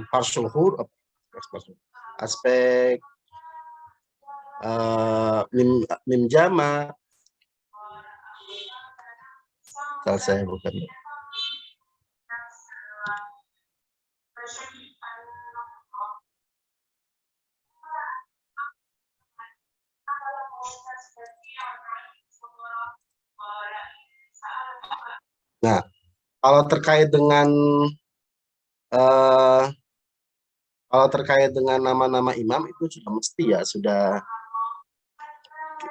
partial huruf, aspek mim jama. Kalau saya bukan. Nah, kalau terkait dengan nama-nama imam itu sudah mesti ya, sudah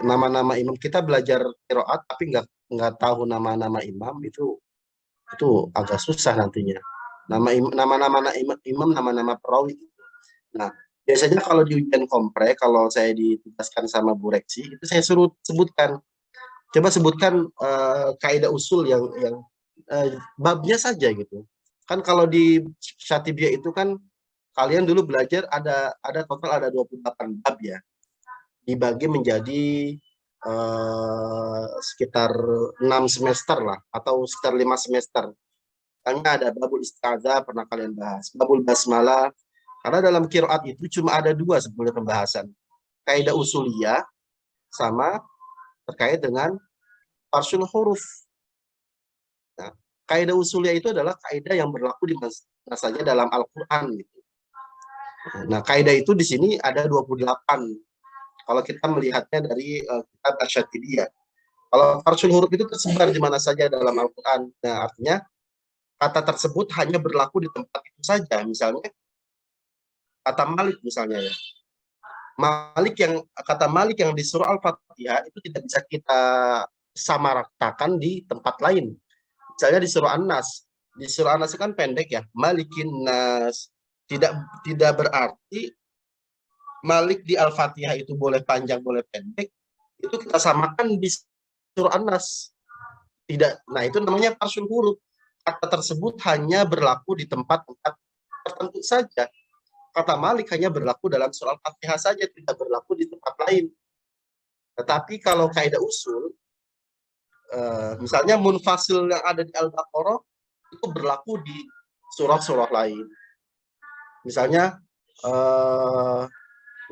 nama-nama imam. Kita belajar qiraat tapi nggak tahu nama-nama imam itu agak susah nantinya. Nama-nama imam, nama-nama perawi. Nah, biasanya kalau di ujian kompre, kalau saya ditugaskan sama Bu Reksi, itu saya suruh sebutkan. Coba sebutkan kaidah usul yang babnya saja gitu. Kan kalau di Syatibiyah itu kan kalian dulu belajar ada total ada 28 bab ya. Dibagi menjadi sekitar 6 semester lah atau sekitar 5 semester. Karena ada babul isti'adzah pernah kalian bahas, babul basmalah. Karena dalam qiraat itu cuma ada 2 sebenarnya pembahasan. Kaidah usuliyah sama terkait dengan farsul huruf. Nah, kaidah usuliyah itu adalah kaidah yang berlaku di mana saja dalam Al-Qur'an gitu. Nah, kaidah itu di sini ada 28. Kalau kita melihatnya dari kitab Asy-Syatibiyah. Kalau farsul huruf itu tersebar di mana saja dalam Al-Qur'an. Nah, artinya kata tersebut hanya berlaku di tempat itu saja. Misalnya kata Malik misalnya ya. Kata Malik yang di surah Al-Fatihah itu tidak bisa kita samaratakan di tempat lain. Misalnya di surah An-Nas. Di surah An-Nas kan pendek ya. Malikin Nas. Tidak berarti Malik di Al-Fatihah itu boleh panjang, boleh pendek. Itu kita samakan di surah An-Nas. Tidak. Nah, itu namanya farsul huruf. Kata tersebut hanya berlaku di tempat-tempat tertentu saja. Kata Malik hanya berlaku dalam surah Al-Fatihah saja, tidak berlaku di tempat lain. Tetapi kalau kaidah usul, misalnya munfasil yang ada di Al-Baqarah itu berlaku di surah-surah lain. Misalnya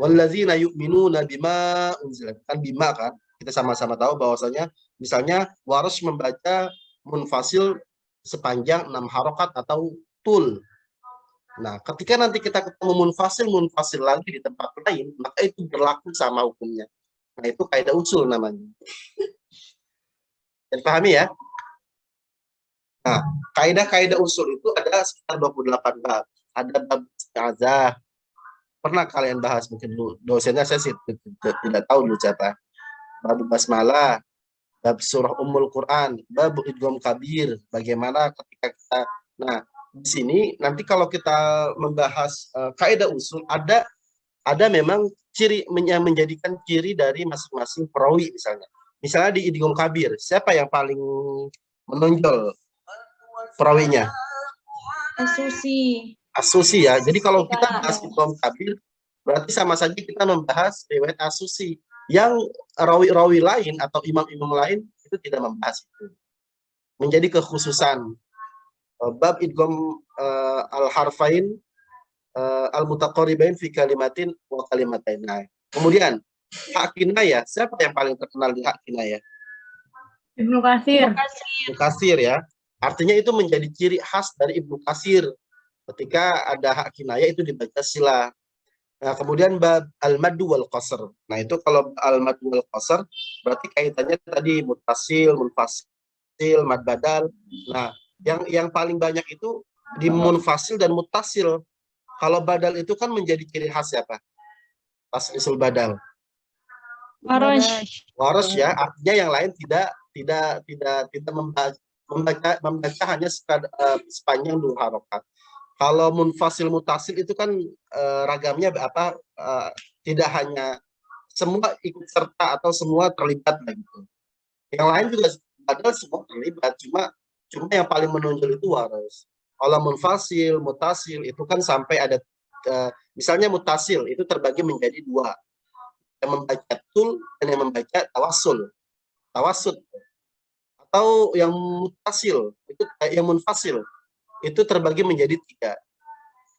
walladzina yu'minuna bima unzila, kan bima kan, kita sama-sama tahu bahwasanya misalnya Waras membaca munfasil sepanjang 6 harokat atau tul. Nah, ketika nanti kita ketemu munfasil lagi di tempat lain, maka itu berlaku sama hukumnya. Nah, itu kaidah usul namanya. Dan pahami ya? Nah, kaidah-kaidah usul itu ada sekitar 28 bab. Ada bab isti'adzah. Pernah kalian bahas, mungkin dosennya saya sih tidak tahu dulu siapa. Bab basmalah, bab surah Ummul Quran, bab idgham kabir. Bagaimana ketika kita, nah di sini nanti kalau kita membahas kaidah usul ada memang ciri yang menjadikan ciri dari masing-masing perawi misalnya. Misalnya di idgham kabir, siapa yang paling menonjol perawinya? Asusi ya. Jadi kalau kita bahas idgham kabir, berarti sama saja kita membahas riwayat Asusi. Yang rawi-rawi lain atau imam-imam lain itu tidak membahas itu. Menjadi kekhususan bab idgham al-harfain al-mutaqaribain fi kalimatin wa kalimatain. Nah, kemudian hak kinayah, siapa yang paling terkenal di hak kinayah? Ibnu Katsir. Ibnu Katsir ya. Artinya itu menjadi ciri khas dari Ibnu Katsir. Ketika ada hak kinayah itu dibaca sila. Nah, kemudian bab al-maddu wal qasr. Nah, itu kalau al-maddu wal qasr berarti kaitannya tadi mutasil, munfasil, mad badal. Nah, yang paling banyak itu di munfasil dan mutasil. Kalau badal itu kan menjadi ciri khas siapa? Tasrisul badal. Waras ya, artinya yang lain tidak membaca hanya sepanjang 2 harokat. Kalau munfasil mutasil itu kan ragamnya apa? Tidak hanya semua ikut serta atau semua terlibat gitu. Yang lain juga badal semua terlibat, cuma yang paling menonjol itu waras. Kalau munfasil, mutasil itu kan sampai ada misalnya mutasil itu terbagi menjadi 2. Yang membaca tul dan yang membaca tawasud. Atau yang mutasil itu yang munfasil itu terbagi menjadi 3.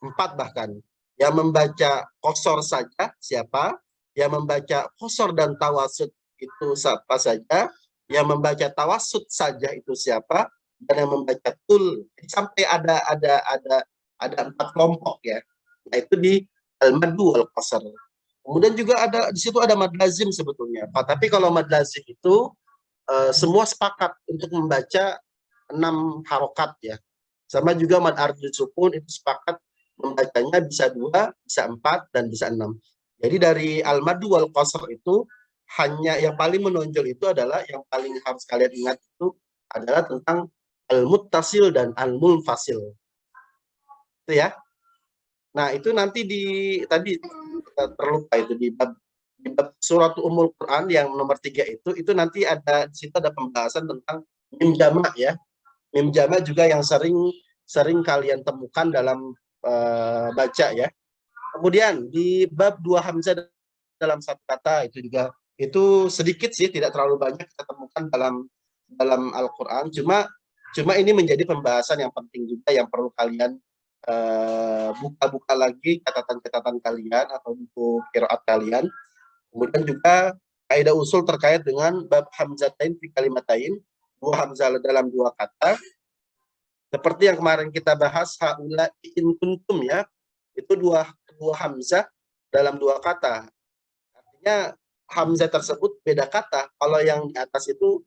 4 bahkan. Yang membaca qasar saja siapa? Yang membaca qasar dan tawasud itu siapa saja? Yang membaca tawasud saja itu siapa? Dan yang membaca tul sampai ada 4 kelompok ya. Nah, itu di al-maddu wal qasar. Kemudian juga ada di situ ada mad lazim sebetulnya. Tapi kalau mad lazim itu semua sepakat untuk membaca 6 harokat ya. Sama juga mad ardul sukun itu sepakat membacanya bisa 2, bisa 4, dan bisa 6. Jadi dari al-maddu wal qasr itu hanya yang paling menonjol itu adalah yang paling harus kalian ingat itu adalah tentang al-muttasil dan al-munfasil. Itu ya. Nah, itu nanti tadi kita terlupa itu di bab surat Ummul Quran yang nomor 3 itu nanti di situ ada pembahasan tentang mim jamak ya. Mim jamak juga yang sering kalian temukan dalam baca ya. Kemudian di bab 2 hamzah dalam satu kata itu sedikit sih, tidak terlalu banyak kita temukan dalam Al-Qur'an. Cuma ini menjadi pembahasan yang penting juga yang perlu kalian buka-buka lagi catatan-catatan kalian atau buku qiraat kalian. Kemudian juga kaidah usul terkait dengan bab hamzatain fi kalimatain, 2 hamzah dalam 2 kata. Seperti yang kemarin kita bahas haula in kuntum ya. Itu dua hamzah dalam 2 kata. Artinya hamzah tersebut beda kata. Kalau yang di atas itu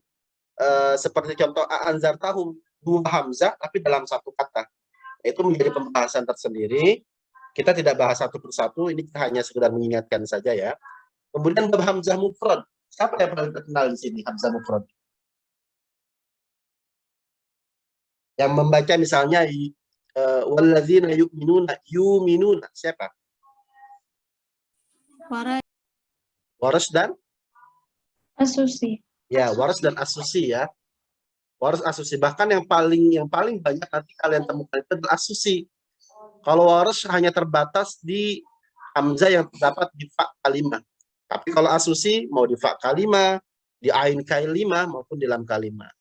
seperti contoh a'anzartahum, 2 hamzah tapi dalam 1 kata. Itu menjadi pembahasan tersendiri. Kita tidak bahas satu persatu, ini kita hanya sekedar mengingatkan saja ya. Kemudian bab hamzah mufrad. Siapa yang paling terkenal di sini hamzah mufrad? Yang membaca misalnya walladzina yu'minuna siapa? Waras dan Asusi. ya, Waras dan Asusi ya. Waras Asusi, bahkan yang paling banyak nanti kalian temukan itu adalah Asusi. Kalau Waras hanya terbatas di hamzah yang terdapat di fa kalimah. Tapi kalau Asusi mau di fa kalimah, di ain kalimah maupun di lam kalimah.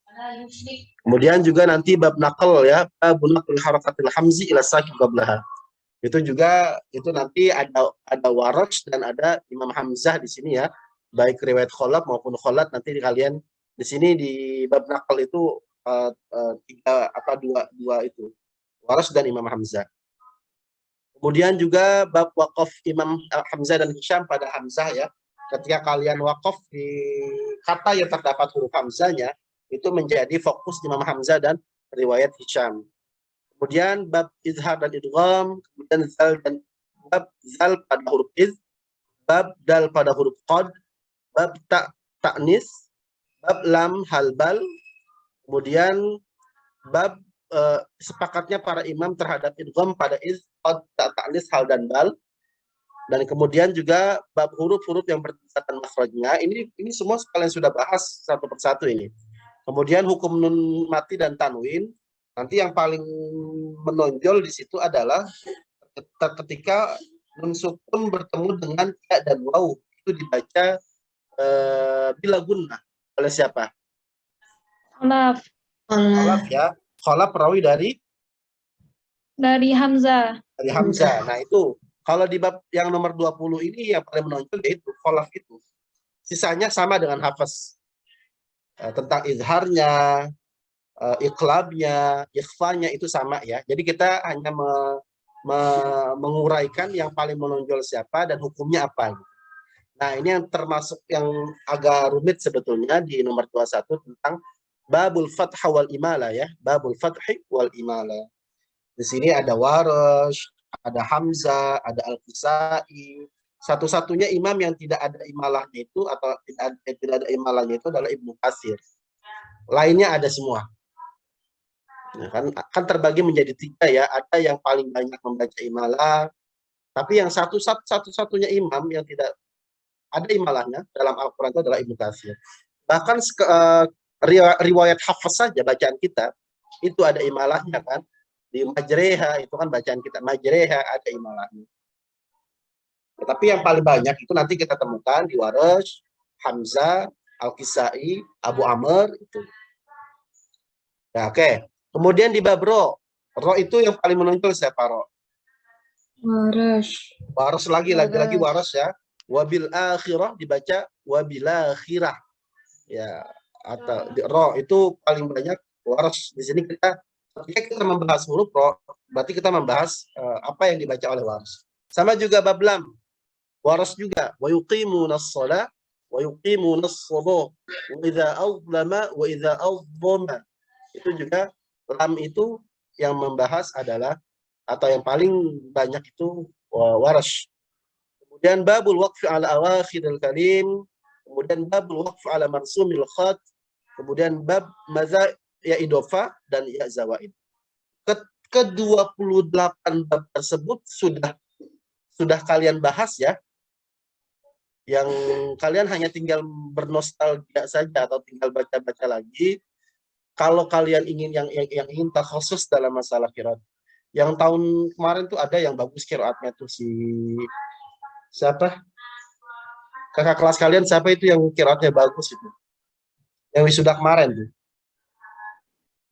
Kemudian juga nanti bab naqal ya, bab naqal harakatil hamzi ila sakin qablaha. Itu juga nanti ada Waras dan ada Imam Hamzah di sini ya. Baik riwayat kholaf maupun kholat nanti kalian di sini di bab naqal itu dua itu. Waras dan Imam Hamzah. Kemudian juga bab waqaf Imam Hamzah dan Hisham pada Hamzah ya. Ketika kalian waqaf di kata yang terdapat huruf Hamzahnya, itu menjadi fokus Imam Hamzah dan riwayat Hisham. Kemudian bab izhar dan idgham, kemudian bab zal pada huruf iz, bab dal pada huruf qad, bab ta'nis, bab lam halbal, kemudian bab sepakatnya para imam terhadap idgham pada iz, qad, ta'nis, hal dan bal. Dan kemudian juga bab huruf-huruf yang berdasarkan makhrajnya. Ini semua kalian sudah bahas satu persatu ini. Kemudian hukum nun mati dan tanwin. Nanti yang paling menonjol di situ adalah ketika nun sukun bertemu dengan ya dan waw, itu dibaca bila gunnah oleh siapa? Kholaf. Kholaf ya. Kholaf perawi dari Hamzah. Dari Hamzah. Nah itu kalau di bab yang nomor 20 ini yang paling menonjol yaitu kholaf itu. Sisanya sama dengan hafaz. Tentang izharnya, iqlabnya, ikhfanya itu sama ya. Jadi kita hanya menguraikan yang paling menonjol siapa dan hukumnya apa. Nah ini yang termasuk yang agak rumit sebetulnya di nomor 21 tentang babul fathah wal imala ya. Babul fathhi wal imala. Di sini ada Warash, ada Hamzah, ada Al-Kisai. Satu-satunya imam yang tidak ada imalahnya itu atau tidak ada imalahnya itu adalah Ibnu Katsir. Lainnya ada semua. Ya, kan terbagi menjadi 3 ya. Ada yang paling banyak membaca imalah, tapi yang satu-satunya imam yang tidak ada imalahnya dalam Al-Quran itu adalah Ibnu Katsir. Bahkan riwayat hafaz saja bacaan kita itu ada imalahnya kan. Di majreha itu kan bacaan kita, majreha ada imalahnya. Tetapi yang paling banyak itu nanti kita temukan di Warash, Hamzah, Al-Kisai, Abu Amr itu. Nah, oke. Kemudian di bab ro itu yang paling menonjol siapa ro? Waras. Waras lagi waras ya. Wabil akhirah dibaca wabil akhirah. Ya, atau ro itu paling banyak waras. Di sini ketika kita membahas huruf ro, berarti kita membahas apa yang dibaca oleh waras. Sama juga bab lam. Waras juga wa yuqimunas shalah wa yuqimunas shalah wa idza azlama wa idza azzama. Itu juga lam itu yang membahas adalah atau yang paling banyak itu waras. Kemudian babul waqfi ala awakhiril kalim, kemudian babul waqfi ala marsumil khat, kemudian bab maza ya idofa dan ya zawaid. Ke-28 bab tersebut sudah kalian bahas ya. Yang kalian hanya tinggal bernostalgia saja atau tinggal baca-baca lagi. Kalau kalian ingin yang ingin takhusus dalam masalah qiraat. Yang tahun kemarin tuh ada yang bagus qiraatnya tuh si siapa? Kakak kelas kalian siapa itu yang qiraatnya bagus itu? Yang wisuda kemarin tuh.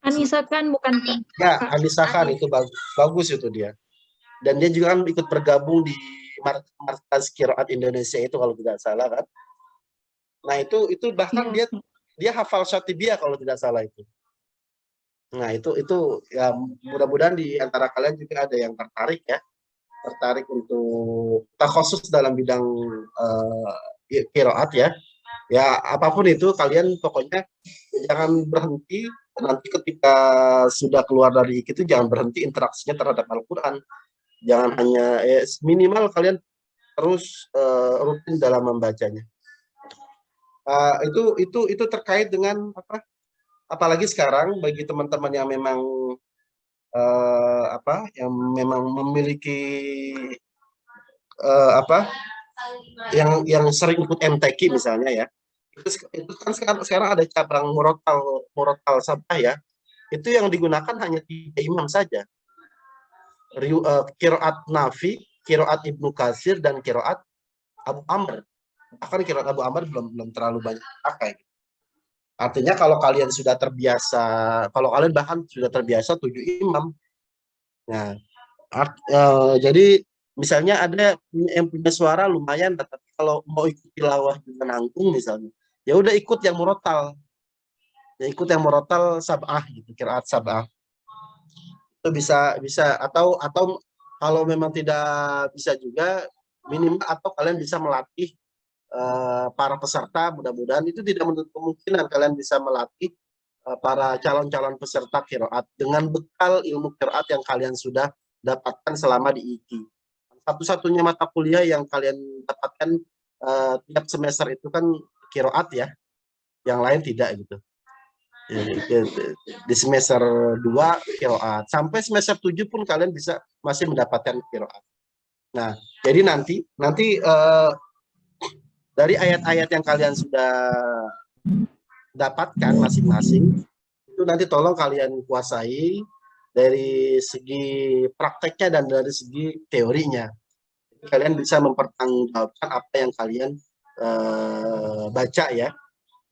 Anissa kan bukan kan? Ya, Anissa Khan itu bagus itu dia. Dan dia juga kan ikut bergabung di Markas Qiraat Indonesia itu kalau tidak salah kan. Nah, itu bahkan dia hafal Syatibiyah kalau tidak salah itu. Nah, itu ya mudah-mudahan di antara kalian juga ada yang tertarik ya. Tertarik untuk takhusus dalam bidang qiraat ya. Ya, apapun itu kalian pokoknya jangan berhenti nanti ketika sudah keluar dari itu jangan berhenti interaksinya terhadap Al-Qur'an. Jangan hanya minimal kalian terus rutin dalam membacanya. Itu terkait dengan apa? Apalagi sekarang bagi teman-teman yang memang yang memang memiliki yang sering ikut MTQ misalnya ya. Itu kan sekarang ada cabang murotal sabah ya. Itu yang digunakan hanya 3 imam saja. Qiraat Nafi, qiraat Ibnu Katsir dan qiraat Abu Amr. Bahkan qiraat Abu Amr belum terlalu banyak dipakai. Artinya kalau kalian sudah terbiasa, kalau kalian bahkan sudah terbiasa 7 imam. Nah, jadi misalnya ada yang punya suara lumayan, tapi kalau mau ikut tilawah juga nanggung misalnya, ya udah ikut yang murotal. Ya ikut yang murotal sab'ah gitu, qiraat sab'ah. Itu bisa atau kalau memang tidak bisa juga minimal atau kalian bisa melatih para peserta, mudah-mudahan itu tidak menutup kemungkinan kalian bisa melatih para calon-calon peserta qiraat dengan bekal ilmu qiraat yang kalian sudah dapatkan selama di IKI. Satu-satunya mata kuliah yang kalian dapatkan tiap semester itu kan qiraat ya, yang lain tidak gitu. Di semester 2 qiraat sampai semester 7 pun kalian bisa masih mendapatkan qiraat. Nah, jadi nanti dari ayat-ayat yang kalian sudah dapatkan masing-masing itu nanti tolong kalian kuasai dari segi prakteknya dan dari segi teorinya. Kalian bisa mempertanggungjawabkan apa yang kalian baca ya.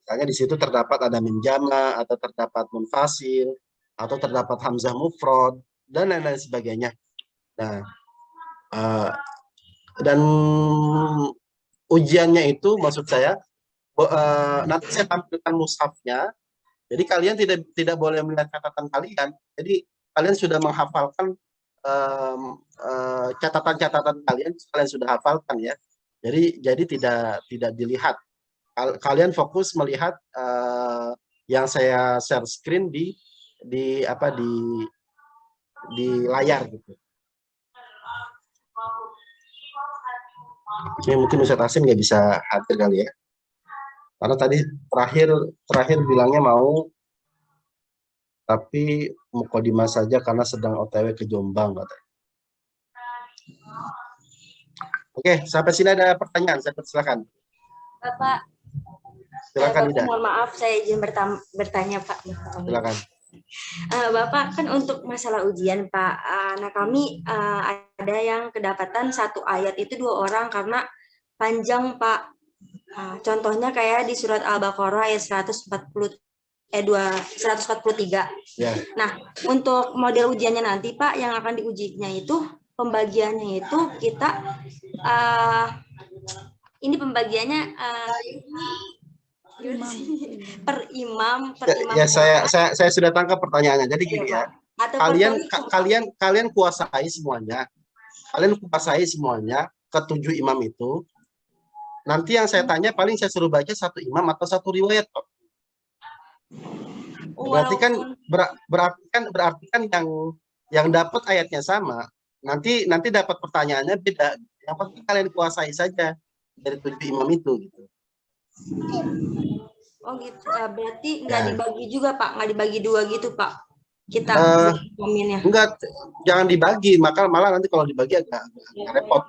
Misalnya di situ terdapat ada menjama, atau terdapat munfasil, atau terdapat hamzah mufrad, dan lain-lain sebagainya. Nah, dan ujiannya itu maksud saya, nanti saya tampilkan mushafnya, jadi kalian tidak boleh melihat catatan kalian. Jadi kalian sudah menghafalkan catatan-catatan kalian sudah hafalkan ya. Jadi tidak dilihat. Kalian fokus melihat yang saya share screen di layar gitu. Ini mungkin Ustadz Asim nggak bisa hadir kali ya, karena tadi terakhir bilangnya mau, tapi mukadimah saja karena sedang OTW ke Jombang katanya. Oke, sampai sini ada pertanyaan, saya silakan. Bapak, silakan Bapak mohon maaf saya izin bertanya Pak. Silakan. Bapak kan untuk masalah ujian Pak, nah kami ada yang kedapatan satu ayat itu 2 orang karena panjang Pak. Contohnya kayak di surat Al-Baqarah ayat 143. Ya. Nah, untuk model ujiannya nanti Pak yang akan diujinya itu pembagiannya itu kita ini pembagiannya per imam Ya, saya sudah tangkap pertanyaannya. Jadi gini ya, atau per kalian kuasai semuanya. Kalian kuasai semuanya ketujuh imam itu. Nanti yang saya tanya paling saya suruh baca satu imam atau satu riwayat kok. Berarti kan yang dapat ayatnya sama. Nanti dapat pertanyaannya beda. Yang penting kalian kuasai saja dari 7 imam itu gitu. Oh gitu. Berarti nggak dibagi juga Pak, nggak dibagi dua gitu Pak. Kita imaminnya. Enggak, jangan dibagi, malah nanti kalau dibagi agak repot.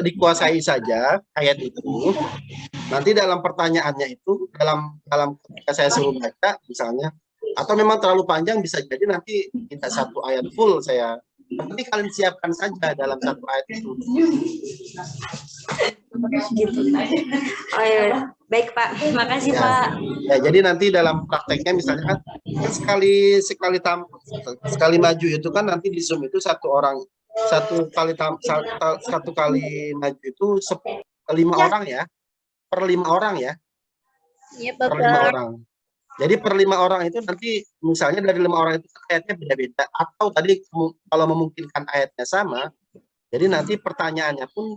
Dikuasai saja ayat itu. Nanti dalam pertanyaannya itu dalam ketika saya suruh baca misalnya, atau memang terlalu panjang bisa jadi nanti tidak satu ayat full saya. Nanti kalian siapkan saja dalam satu ayat itu. Gitu. Oh ya, baik Pak, terima kasih Pak. Ya, jadi nanti dalam prakteknya misalnya kan sekali maju itu kan nanti di Zoom itu satu kali maju itu 5 orang ya, per 5 orang ya. Iya, per 5 orang. Jadi per 5 orang itu nanti misalnya dari 5 orang itu ayatnya beda-beda, atau tadi kalau memungkinkan ayatnya sama, jadi nanti pertanyaannya pun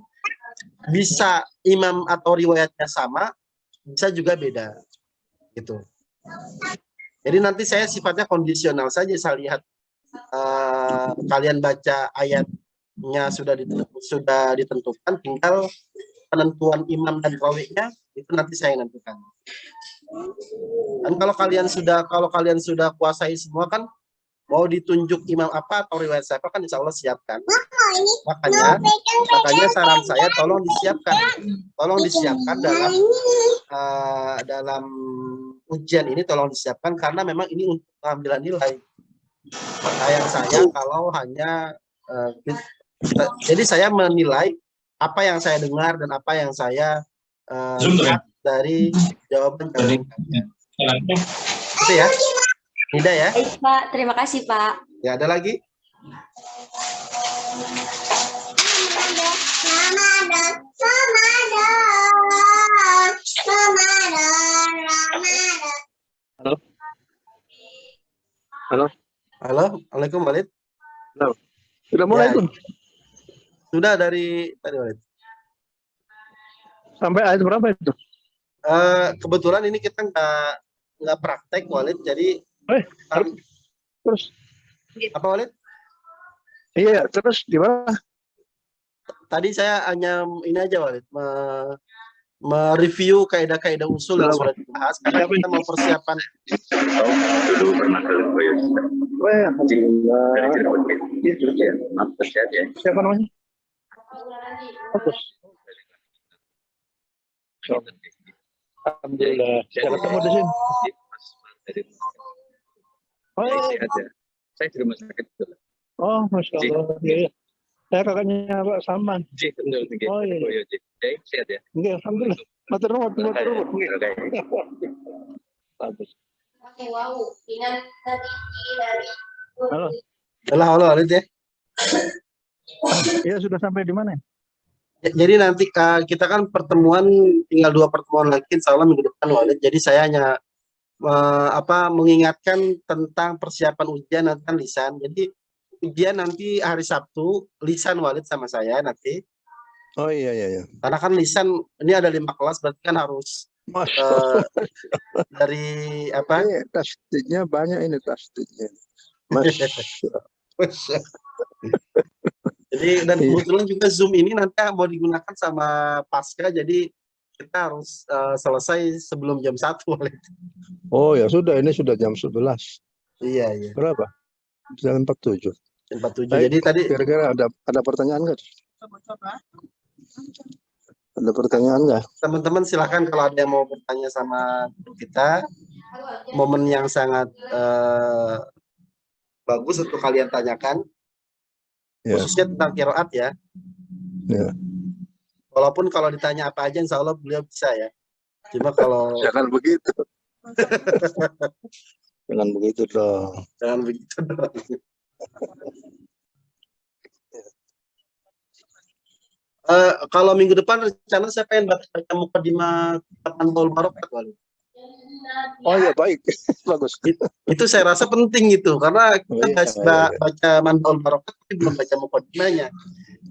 bisa imam atau riwayatnya sama, bisa juga beda gitu. Jadi nanti saya sifatnya kondisional saja, saya lihat kalian baca ayatnya sudah ditentukan, tinggal penentuan imam dan rawinya itu nanti saya nentukan. Dan kalau kalian sudah kuasai semua kan, mau ditunjuk imam apa atau riwayat siapa kan insya Allah siapkan. Makanya saran saya tolong disiapkan dalam ujian ini, tolong disiapkan karena memang ini untuk pengambilan nilai. Sayang kalau hanya jadi saya menilai apa yang saya dengar dan apa yang saya lihat dari jawaban. Itu ya. Tidak ya? Baik Pak, terima kasih Pak. Ya, ada lagi? Halo. Halo. Halo, Assalamualaikum Walid. Halo. Sudah mulai tuh? Sudah dari tadi Walid. Sampai ayat berapa itu? Kebetulan ini kita nggak praktek Walid, jadi terus apa Walid? Iya, terus gimana? Tadi saya hanya ini aja Walid, mereview kaidah-kaidah usul yang sudah dibahas karena kita mau persiapan. Siapa namanya? Fokus. Alhamdulillah, saya ketemu di sini. Oh, saya di rumah sakit. Oh, masya Allah. Iya. Saya kakaknya Pak Saman. Oh iya. Sehat ya. Enggak, alhamdulillah. Matur nuwun. Bagus. Halo. Halo Walid ya. Iya, sudah sampai di mana? Jadi nanti kita kan pertemuan tinggal 2 pertemuan lagi insya Allah minggu depan Walid. Jadi saya hanya mengingatkan tentang persiapan ujian nanti kan lisan. Jadi ujian nanti hari Sabtu lisan Walid sama saya nanti. Oh iya. Karena kan lisan ini ada 5 kelas, berarti kan harus dari apa? Tasdidnya banyak ini tasdidnya. Jadi dan kebetulan juga Zoom ini nanti mau digunakan sama Pasca, jadi kita harus selesai sebelum jam 1. Oh ya sudah, ini sudah jam 11. Iya. Berapa? Jam 47. 47. Baik, jadi tadi kira-kira ada pertanyaan nggak? Ada pertanyaan nggak? Teman-teman silakan kalau ada yang mau bertanya sama kita, momen yang sangat bagus untuk kalian tanyakan. Khususnya tentang qiraat ya. Walaupun kalau ditanya apa aja insya Allah beliau bisa ya. Cuma kalau jangan begitu. Jangan begitu dong. Kalau minggu depan rencana saya pengen baca Muqaddimah kitab Manbaul Barokat, Walid. Oh ya baik, bagus. Itu saya rasa penting itu karena Oh, kita iya. baca Manbaul Barokat tapi belum baca Muqaddimahnya.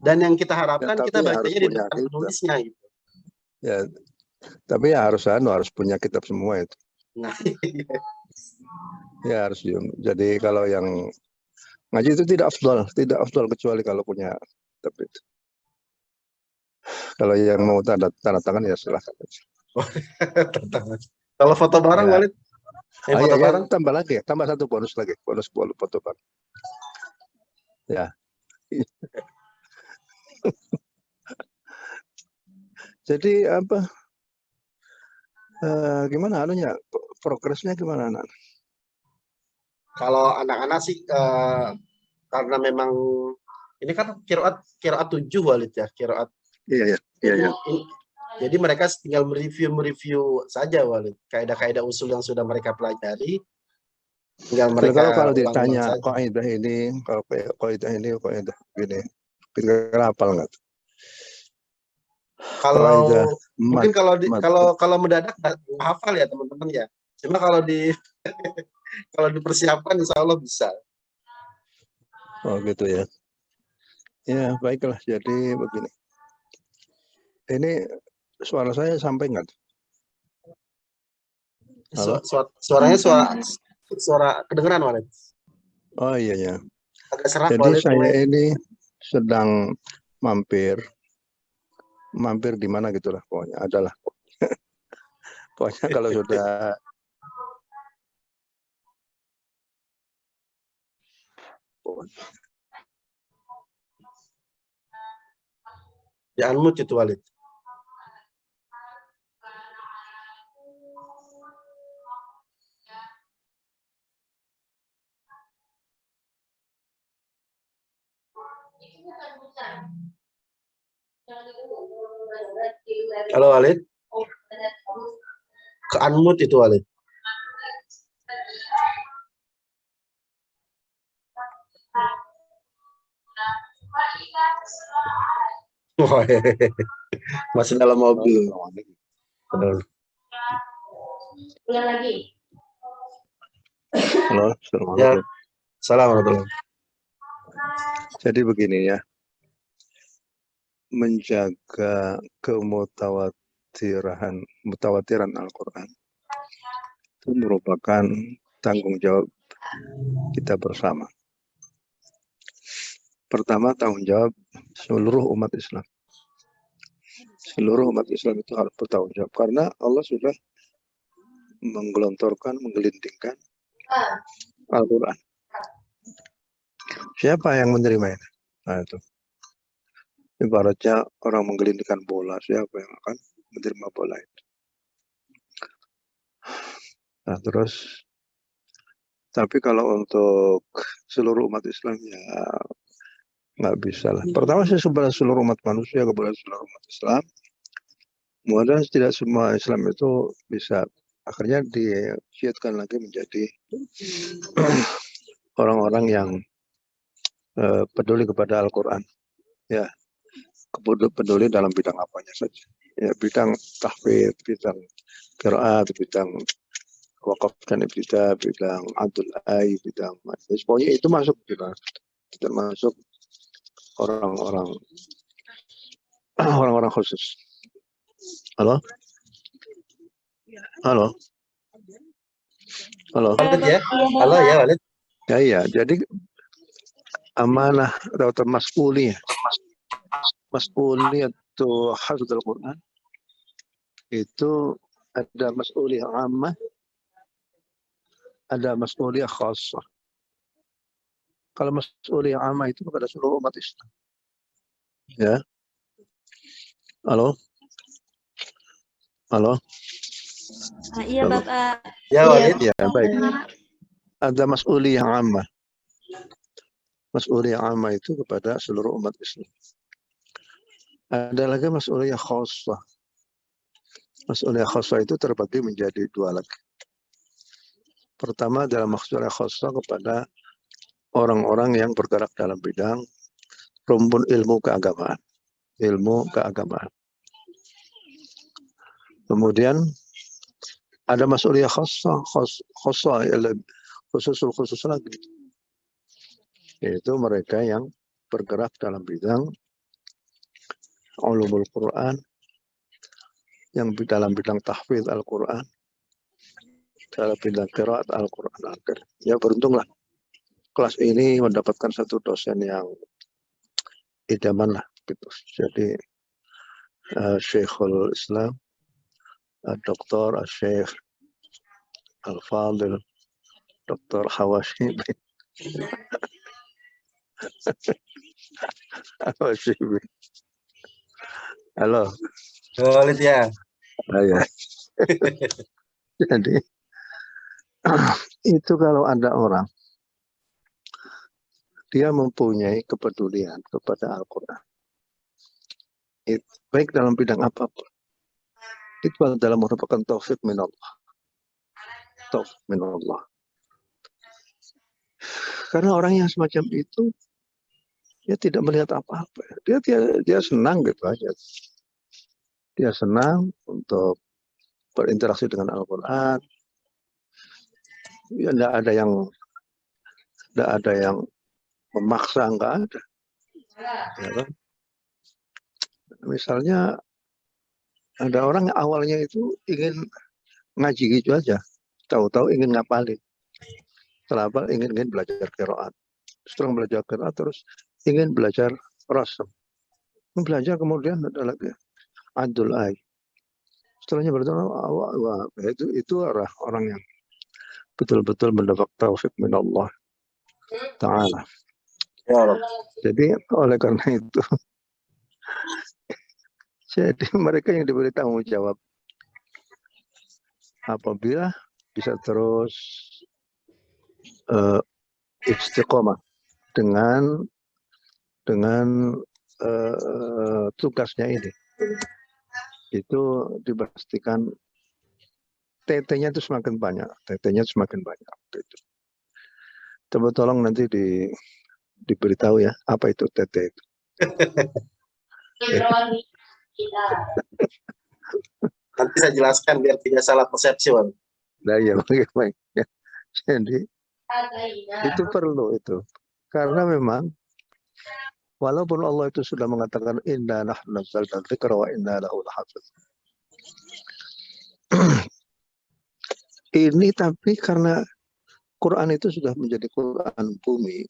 Dan yang kita harapkan Ya, kita tapi bacanya harus di punya depan kitab. penulisnya gitu. Ya, tapi ya harus punya kitab semua itu. Nah, Ya harus jadi kalau yang ngaji itu tidak afdal kecuali kalau punya kitab itu. Kalau yang mau tanda tangan ya silahkan. kalau foto bareng, Ya. Walid? Foto Ya, bareng? tambah lagi, tambah satu bonus lagi, bonus foto bareng. Ya. Jadi apa? Gimana anunya? Progresnya gimana anak? Kalau anak-anak sih karena memang ini kan qiraat 7 Walid ya, qiraat. Iya. Jadi mereka tinggal mereview saja Walid. Kaidah-kaidah usul yang sudah mereka pelajari tinggal mereka Kalau ulang-ulang ditanya saja. kaidah ini, kaidah gini, kira-kira hafal nggak? Kalau Kaidah mungkin mat. kalau mendadak nggak hafal ya teman-teman ya. Cuma kalau kalau dipersiapkan insya Allah bisa. Oh gitu ya. Ya baiklah. Jadi begini. Ini suara saya sampai nggak? Halo? Suaranya suara kedengeran Walid. Oh iya. Agak serak Jadi Walid. saya ini sedang mampir di mana gitulah pokoknya adalah. Pokoknya kalau sudah Ya unmute itu Walid. Halo Walid. Ke unmute itu Walid. Masih dalam mobil. Ulang lagi. halo, Ya, assalamualaikum. Jadi begini ya, menjaga mutawatiran Al-Quran itu merupakan tanggung jawab kita bersama. Pertama, tanggung jawab seluruh umat Islam. Seluruh umat Islam itu harus bertanggung jawab karena Allah sudah menggelindingkan Al-Quran. Siapa yang menerima ini? Nah itu. Ibaratnya orang menggelindingkan bola, siapa yang akan menerima bola itu? Nah terus, tapi kalau untuk seluruh umat Islam ya nggak bisa lah. Pertama sih seluruh umat manusia kepada seluruh umat Islam. Kemudian tidak semua Islam itu bisa akhirnya disiatkan lagi menjadi orang-orang yang peduli kepada Al-Quran. Ya, peduli dalam bidang apanya saja. Ya, bidang tahfidz, bidang qiraat, bidang wakaf dan ibtidah, bidang adul ai, bidang majlis. Pokoknya itu masuk juga. Termasuk orang-orang khusus. Halo? Walid ya? Halo ya Walid. Ya iya, jadi amanah atau mas'uliyah atau hafdzul Quran itu ada mas'uliyah ammah, ada mas'uliyah khassah. Kalau mas'uliyah ammah itu kepada seluruh umat Islam. Ya. Halo? Iya Bapak. Ya Walid. Ya, baik. Ada mas'uliyah ammah. Mas'uliyah ammah itu kepada seluruh umat Islam. Ada lagi mas'uliyah khassah. Mas'uliyah khassah itu terbagi menjadi dua lagi. Pertama adalah mas'uliyah khassah kepada orang-orang yang bergerak dalam bidang rumpun ilmu keagamaan. ilmu keagamaan. Kemudian ada mas'uliyah khusus lagi. Yaitu mereka yang bergerak dalam bidang ulumul Quran, yang dalam bidang tahfidz Al-Quran, dalam bidang qiraat Al-Quran Al-Karim. Ya beruntunglah kelas ini mendapatkan satu dosen yang idaman lah gitu. Jadi Syekhul Islam, Dr. Syekh Al-Fadil, Dr. Hawashi. Hawashi. Halo. Boleh ya. Ya. Jadi itu kalau ada orang dia mempunyai kepedulian kepada Al-Quran, baik dalam bidang apapun, itu adalah merupakan taufik minallah. Taufik minallah. Karena orang yang semacam itu, dia tidak melihat apa-apa. Dia senang gitu aja. Dia senang untuk berinteraksi dengan Al-Quran. Ya, tidak ada yang memaksa, nggak ada. Ya kan? Misalnya ada orang yang awalnya itu ingin ngaji gitu aja, tahu-tahu ingin ngapalin. Setelah apa ingin belajar qiraat. Setelah belajar qiraat terus ingin belajar rasm. Belajar kemudian ada lagi adul ay. Setelahnya bertanya wah, itu orang yang betul-betul mendapat taufik min Allah Ta'ala. Ya Allah. Jadi oleh karena itu, jadi mereka yang diberi tanggung jawab apabila bisa terus istiqomah dengan tugasnya ini, itu dipastikan TT-nya itu semakin banyak, Gitu. Coba tolong nanti diberitahu ya, apa itu TT itu. Nanti saya jelaskan biar tidak salah persepsi, Bang. Nah ya, baik. Jadi itu perlu itu, karena memang walaupun Allah itu sudah mengatakan inna nahnu nazzalna dzikra wa inna lahu lahafidz. Ini tapi karena Quran itu sudah menjadi Quran bumi.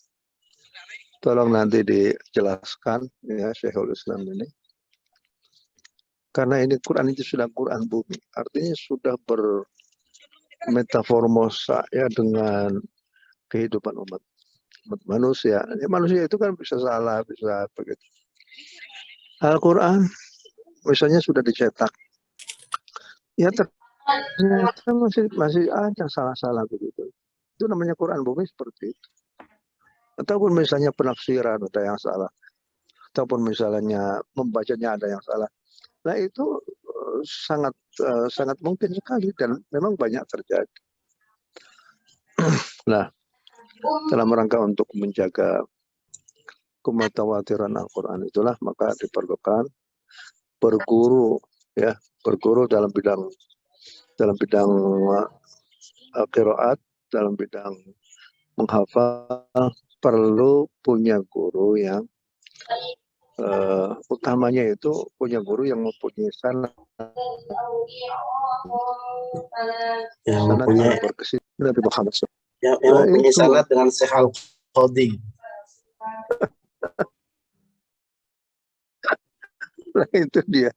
Tolong nanti dijelaskan ya Syekhul Islam ini. Karena ini Quran itu sudah Quran bumi. Artinya sudah bermetaformosa ya dengan kehidupan umat manusia. Ya, manusia itu kan bisa salah, bisa begitu. Al-Quran misalnya sudah dicetak. Ya ternyata masih ada salah-salah begitu. Itu namanya Quran bumi seperti itu. Ataupun misalnya penafsiran ada yang salah. Ataupun misalnya membacanya ada yang salah. Nah itu sangat mungkin sekali dan memang banyak terjadi. Nah, dalam rangka untuk menjaga kemutawatiran Al-Quran itulah maka diperlukan berguru dalam bidang qiraat, dalam bidang menghafal, perlu punya guru yang utamanya itu punya guru yang mempunyai sanad Yang mempunyai Nabi Muhammad. yang mempunyai sanad dengan Syekh Al-Qadi. Nah, itu dia.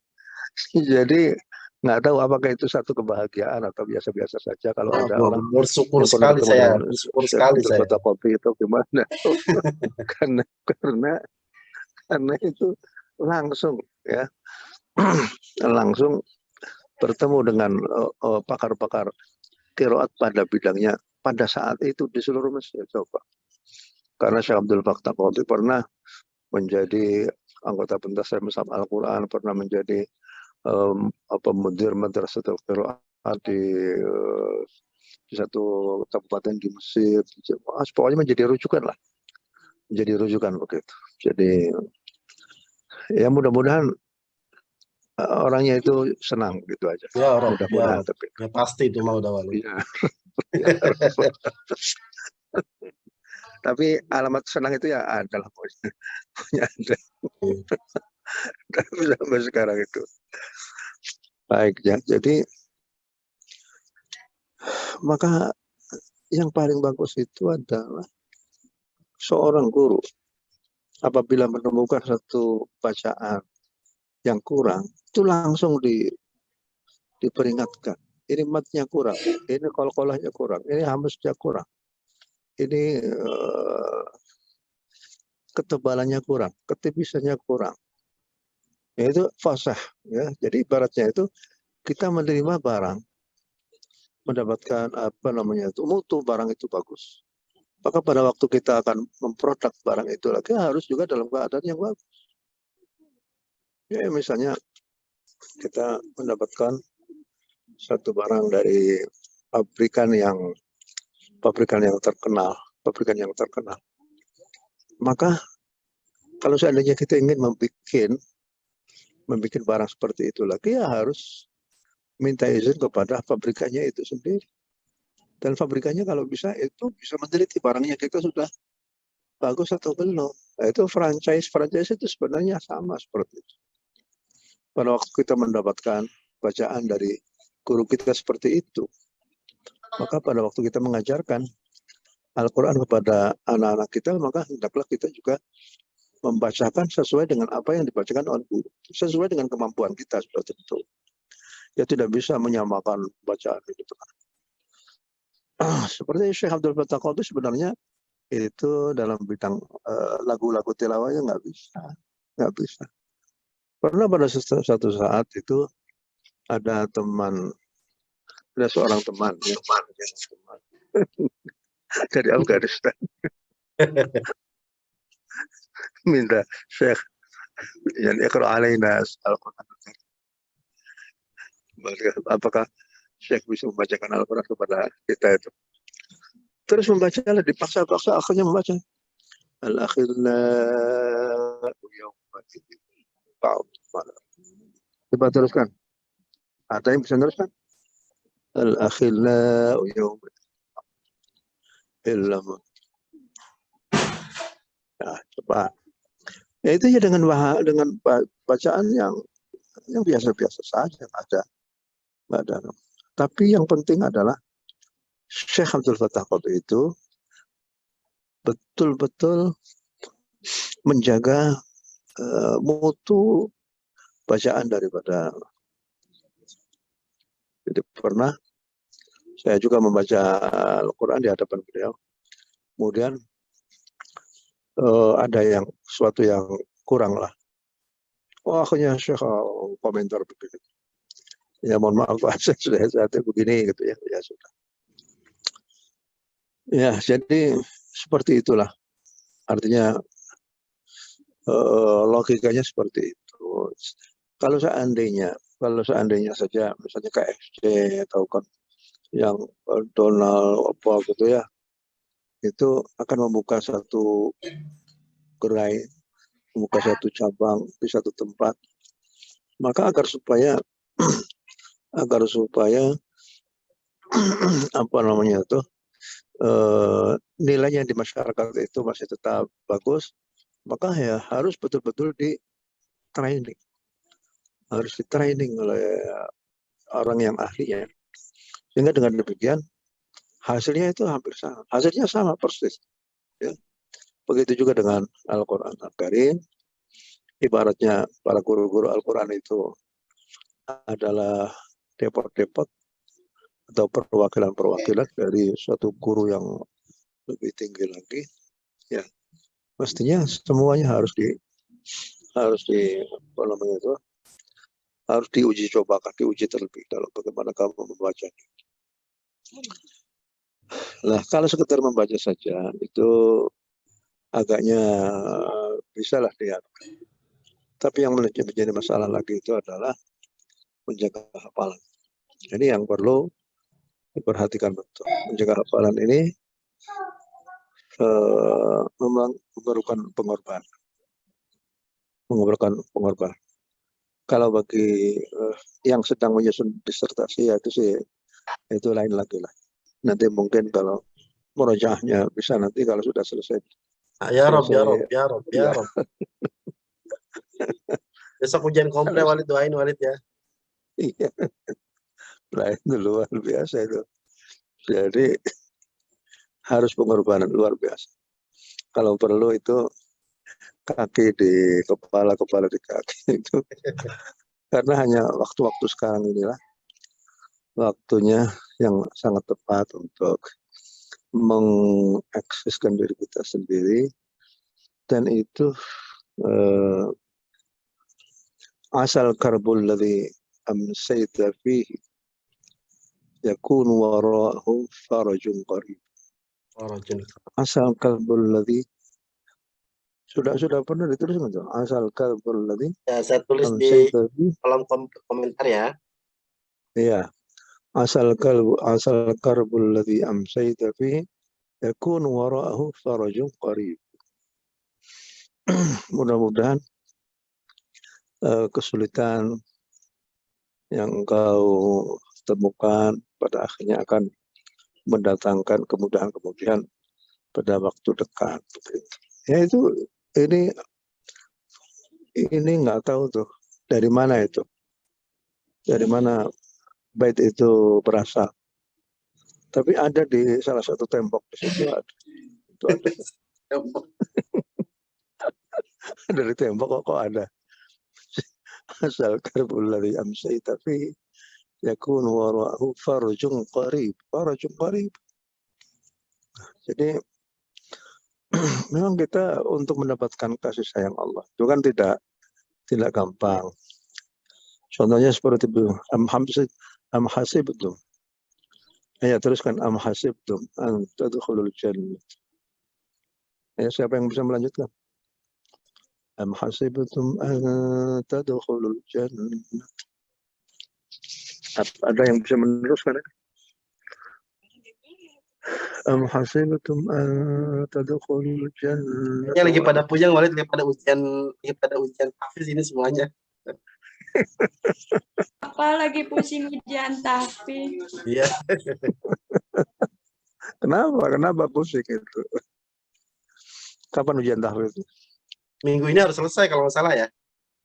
Jadi nggak tahu apakah itu satu kebahagiaan atau biasa-biasa saja kalau ada orang Bersyukur sekali saya, Kota kopi itu gimana? karena itu langsung ya langsung bertemu dengan pakar-pakar qiraat pada bidangnya pada saat itu di seluruh Mesir. Coba karena Syekh Abdul Fattah Qadhi pernah menjadi anggota pentas Musab Al-Quran, pernah menjadi mudir madrasatul qiraat di satu kabupaten di Mesir. Pokoknya menjadi rujukan begitu. Jadi Ya mudah-mudahan orangnya itu senang gitu aja. Ya Rob, Mudah-mudahan ya, tapi ya pasti itu mau Dawalu. ya. Tapi alamat senang itu ya adalah pokoknya ada. Tapi sampai sekarang itu. Baik ya. Jadi maka yang paling bagus itu adalah seorang guru apabila menemukan satu bacaan yang kurang itu langsung diperingatkan. Ini matnya kurang, ini qalqalahnya kurang, ini hamzahnya kurang, ini ketebalannya kurang, ketipisannya kurang. Ya, itu fasah ya. Jadi ibaratnya itu kita menerima barang, mendapatkan apa namanya itu mutu barang itu bagus. Maka pada waktu kita akan memproduk barang itu lagi harus juga dalam keadaan yang bagus. Ya misalnya kita mendapatkan satu barang dari pabrikan yang terkenal, Maka kalau seandainya kita ingin membuat barang seperti itu lagi, ya harus minta izin kepada pabrikannya itu sendiri. Dan pabrikannya kalau bisa itu bisa meneliti barangnya kita sudah bagus atau belum. Nah, itu franchise itu sebenarnya sama seperti itu. Pada waktu kita mendapatkan bacaan dari guru kita seperti itu, maka pada waktu kita mengajarkan Al-Quran kepada anak-anak kita, maka hendaklah kita juga membacakan sesuai dengan apa yang dibacakan oleh guru, sesuai dengan kemampuan kita sudah tentu. Ya tidak bisa menyamakan bacaan itu. Seperti Syekh Abdul Fattah Qadhi sebenarnya itu dalam bidang lagu-lagu tilawahnya nggak bisa. Pernah pada satu saat itu ada seorang teman dari Afghanistan minta Syekh yang iqra alaina al-Quran. Apakah Syekh bisa membacakan Al-Quran kepada kita itu? Terus membaca, dipaksa-paksa akhirnya membaca. Al-akhillau yawma idzin ba'duhum. Coba teruskan. Ada yang bisa teruskan? Al-akhillau yawma idzin. Nah, coba. Ya itu ya dengan bacaan yang biasa-biasa saja, nggak ada. Tapi yang penting adalah Syekh Abdul Fattah Qadhi itu betul-betul menjaga mutu bacaan daripada. Jadi pernah saya juga membaca Al-Quran di hadapan beliau. Kemudian ada sesuatu yang kurang lah. Oh, akhirnya Syekh komentar begitu. Ya mohon maaf Pak, saya sudah begini gitu ya. Ya sudah. Ya jadi seperti itulah. Artinya logikanya seperti itu. Kalau seandainya saja misalnya KFC atau kan yang Donald apa gitu ya, itu akan membuka satu gerai, membuka satu cabang di satu tempat, maka agar supaya apa namanya itu nilainya di masyarakat itu masih tetap bagus, maka ya harus betul-betul harus di training oleh orang yang ahli ya, sehingga dengan demikian hasilnya itu hampir sama, hasilnya sama persis ya. Begitu juga dengan Al-Quran Al-Karim, ibaratnya para guru-guru Al-Quran itu adalah depot-depot atau perwakilan-perwakilan dari suatu guru yang lebih tinggi lagi ya. Mestinya semuanya harus diuji cobakan, diuji terlebih dalam bagaimana kamu membacanya. Nah, kalau sekedar membaca saja itu agaknya bisalah lihat. Tapi yang menjadi masalah lagi itu adalah menjaga hafalan. Jadi yang perlu diperhatikan betul. Menjaga hafalan ini memang memerlukan pengorbanan. pengorbanan. Kalau bagi yang sedang menyusun disertasi ya itu sih itu lain lagi lah. Nanti mungkin kalau murojaahnya bisa nanti kalau sudah selesai. Ya Rob, ya Selesai. Rob, ya Rob, ya Ya. Rob. Besok ujian komple Walid, doain Walid ya. Iya. Nah itu luar biasa itu. Jadi harus pengorbanan luar biasa. Kalau perlu itu kaki di kepala di kaki itu. Karena hanya waktu-waktu sekarang inilah waktunya yang sangat tepat untuk mengeksiskan diri kita sendiri, dan itu asal karbul ladzi amsayta fihi yakun wara'ahu farajun qarib. Asal karbul ladzi sudah pernah ditulis nggak tuh? Asal karbul ladzi Ya, saya tulis di amsayta fihi. kolom komentar ya. Iya. Asal karbul ladzi amsayta fihi yakun wara'ahu farajun qarib. Mudah-mudahan kesulitan yang engkau temukan pada akhirnya akan mendatangkan kemudahan-kemudahan pada waktu dekat. Ya itu ini nggak tahu tuh dari mana itu, dari mana bait itu berasal. Tapi ada di salah satu tembok di situ ada. Itu ada. Dari tembok kok ada. Asal karbul ladzi amsayta fihi yakun wara'ahu farajun qarib. Farajun qarib. Jadi memang kita untuk mendapatkan kasih sayang Allah itu kan tidak gampang. Contohnya seperti itu, am hasibtum. Ya teruskan am hasibtum an tadkhulul jannah. Ya, siapa yang bisa melanjutkan? Am hasibtum an tadkhulul jannah. Ada yang bisa meneruskan? Am hasibtum an tadkhulul jannah. Ini lagi pada puyeng Walid, lagi pada ujian tahfiz ini semuanya. Apalagi pusing ujian tahfiz. Iya. Kenapa pusing itu? Kapan ujian tahfiz? Minggu ini harus selesai kalau nggak salah ya,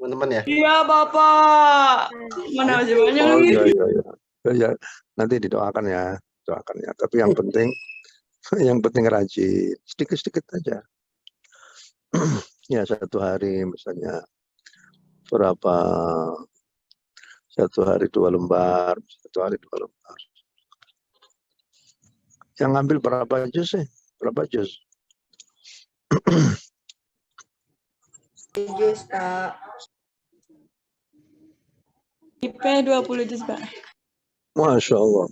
teman-teman ya. Iya Bapak. Mana masih banyak Oh lagi. iya. Nanti doakan ya. Tapi yang penting rajin, sedikit-sedikit aja. Ya satu hari misalnya berapa? Satu hari 2 lembar, Yang ngambil berapa juz sih? Berapa juz? Jus Pak. IP 20 jus Pak. Masya Allah.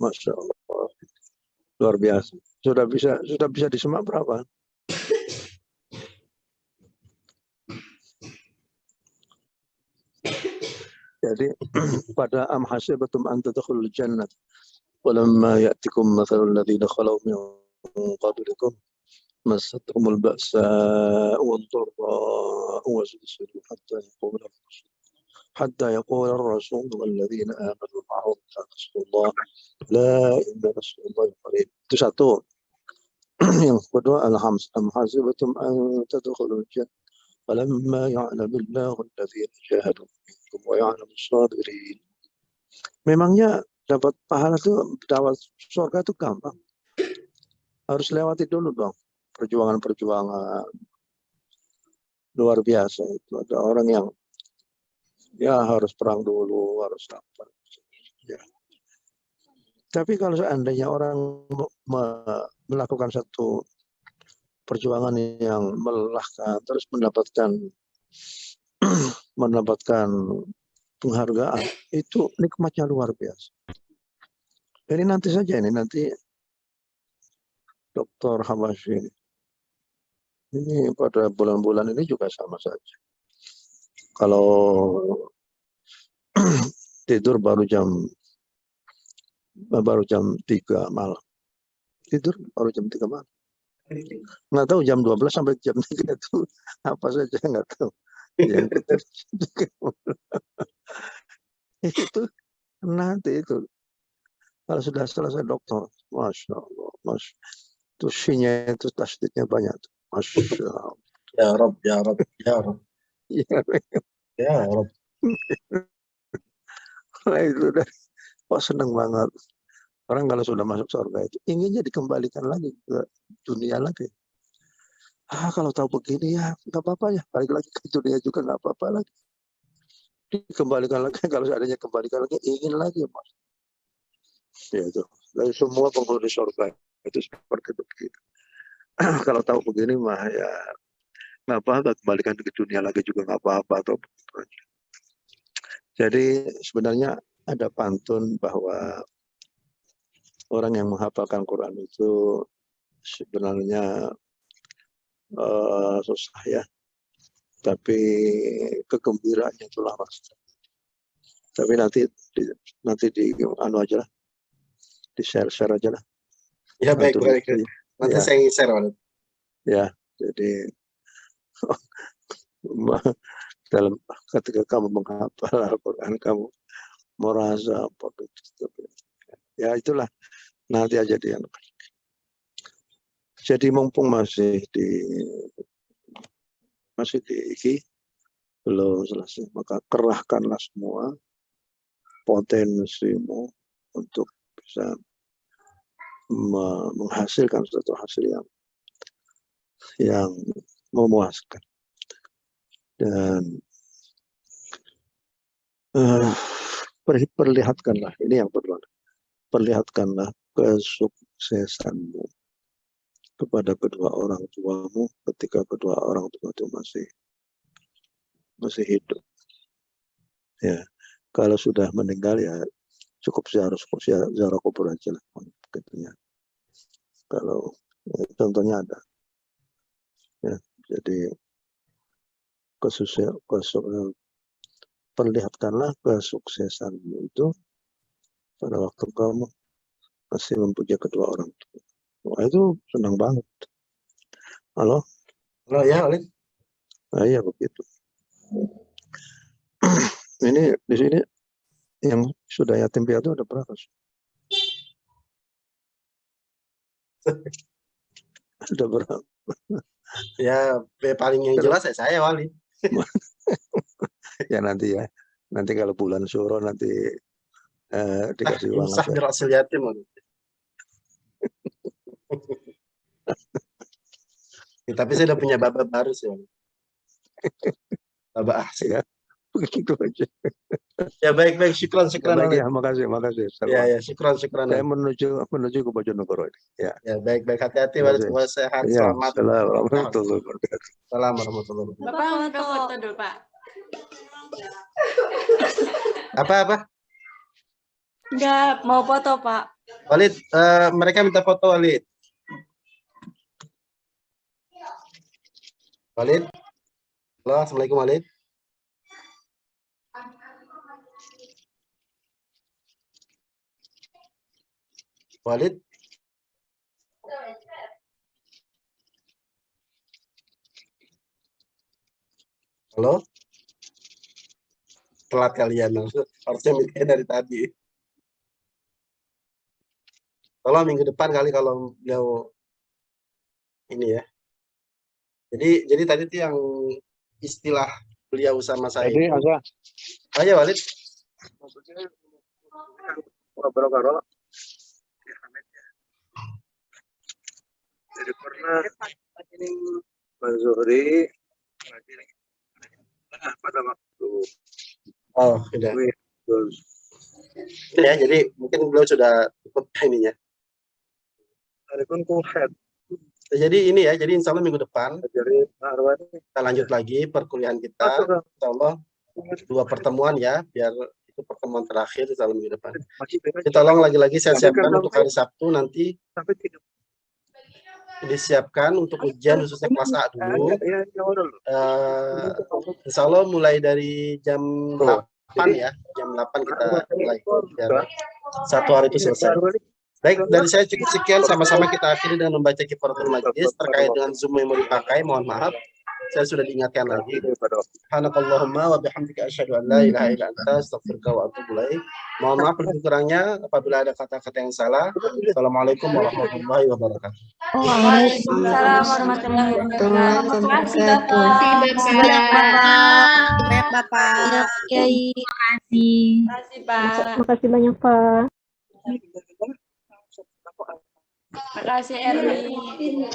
Luar biasa. Sudah bisa disemak berapa? Jadi pada am hasibatum an tadkhulul jannah walamma ya'tikum mathalul ladzina khalau min qablikum massatuhumul ba'sa wad dharra wa zulzilu hatta yaqula ar-rasul wal ladzina amanu ma'ahu rasulullah la ilaha illallah qarib. Itu satu. Yang kedua am hasibatum an tadkhulul jannah walamma ya'lamillahu alladzina jahadu minkum wa ya'lamus sabirin. Memangnya dapat pahala tuh, dapat surga itu gampang. Harus lewati dulu dong perjuangan luar biasa itu. Ada orang yang ya harus perang dulu, harus apa. Ya. Tapi kalau seandainya orang melakukan satu perjuangan yang melelahkan, terus mendapatkan penghargaan, itu nikmatnya luar biasa. Ini nanti Dr. Habashi ini pada bulan-bulan ini juga sama saja. Kalau tidur baru jam 3 malam. Tidur baru jam 3 malam. Nggak tahu jam 12 sampai jam 3 itu apa saja, nggak tahu. yang kita itu nanti itu kalau sudah selesai dokter, masya Allah, mas, itu sinya itu tasdidnya banyak, masya Allah. Ya Rob, ya Rob, ya Rob, Ya, ya Rob. itu udah, kok seneng banget. Orang kalau sudah masuk surga itu inginnya dikembalikan lagi ke dunia lagi. Kalau tahu begini ya nggak apa-apa ya, balik lagi ke dunia juga nggak apa-apa lagi. Dikembalikan lagi, kalau seandainya kembalikan lagi, ingin lagi, Mas. Ya itu, dari semua penghuni surga itu seperti begitu. Kalau tahu begini mah ya nggak apa-apa, kembalikan ke dunia lagi juga nggak apa-apa. Jadi sebenarnya ada pantun bahwa orang yang menghafalkan Quran itu sebenarnya susah ya, tapi kegembiraannya itu lama. Tapi nanti di anu aja lah, di share aja lah. Ya baik, baik. Nanti Ya. saya share, Walid. Ya, jadi dalam ketika kamu menghafal Al-Quran, kamu merasa apa gitu. Ya itulah, nanti aja dia. Jadi mumpung masih di IKI, belum selesai, maka kerahkanlah semua potensimu untuk bisa menghasilkan suatu hasil yang memuaskan. Dan perlihatkanlah, ini yang perlu, perlihatkanlah kesuksesanmu kepada kedua orang tuamu ketika kedua orang tua itu masih hidup. Ya, kalau sudah meninggal ya cukup ziarah kubur aja lah, begitunya. Kalau ya, contohnya ada, ya, jadi perlihatkanlah kesuksesanmu itu pada waktu kamu masih mempunyai kedua orang tua. Wah, itu senang banget. Halo? Halo ya, Walid. Nah, iya begitu. Ini di sini yang sudah yatim piatu ada berapa? Ada berapa? Ya, paling yang jelas saya Walid. Ya nanti kalau bulan Syuro nanti dikasih uang Insaf aja. birasil yatim, Walid. Ya, tapi saya udah punya baba baru sih, Walid. Baba asli. Ya, begitu aja. Ya baik, syukran Baik, Walid. ya, makasih. Ya, syukran Saya Walid. menuju ke Bojonegoro ini. Ya. Ya, baik, hati-hati, Walid. Semoga sehat, Ya, selamat. Assalamualaikum warahmatullahi wabarakatuh. Salam warahmatullahi wabarakatuh. Bapak mau foto dulu, Pak. Apa? Enggak, mau foto, Pak. Walid, mereka minta foto, Walid. Walid? Halo, Assalamualaikum, Walid. Walid? Halo? Telat kalian, harusnya mikirnya dari tadi. Tolong minggu depan kali kalau beliau ini ya. Jadi tadi itu yang istilah beliau sama saya. Jadi Asa, Ayo Walid. Maksudnya jadi pernah Mas Zuhri pada waktu Sudah. Ya, jadi mungkin beliau sudah cukup ininya. Adapun kuhet. Jadi ini ya, jadi insya Allah minggu depan Jadi kita lanjut lagi perkuliahan kita. Insya Allah 2 pertemuan ya, biar itu pertemuan terakhir insya Allah minggu depan. Jadi tolong lagi-lagi saya siapkan untuk hari Sabtu nanti disiapkan untuk ujian khususnya kelas A dulu. Insya Allah mulai dari jam 8 ya, jam 8 kita mulai biar 1 hari itu selesai. Baik, dari saya cukup sekian, sama-sama kita akhiri dengan membaca kifaratul majlis terkait dengan Zoom yang mau dipakai, mohon maaf. saya sudah diingatkan lagi. Kepada Subhanakallahumma wa bihamdika asyhadu an la ilaha illa anta astaghfiruka wa atubu ilaik. Mohon maaf lebih kurangnya apabila ada kata-kata yang salah. Assalamualaikum warahmatullahi wabarakatuh. Waalaikumsalam warahmatullahi wabarakatuh. Terima kasih Bapak. Banyak Bapak. Kiai. Terima kasih Pak. Makasih banyak, Pak. Terima kasih Erwin.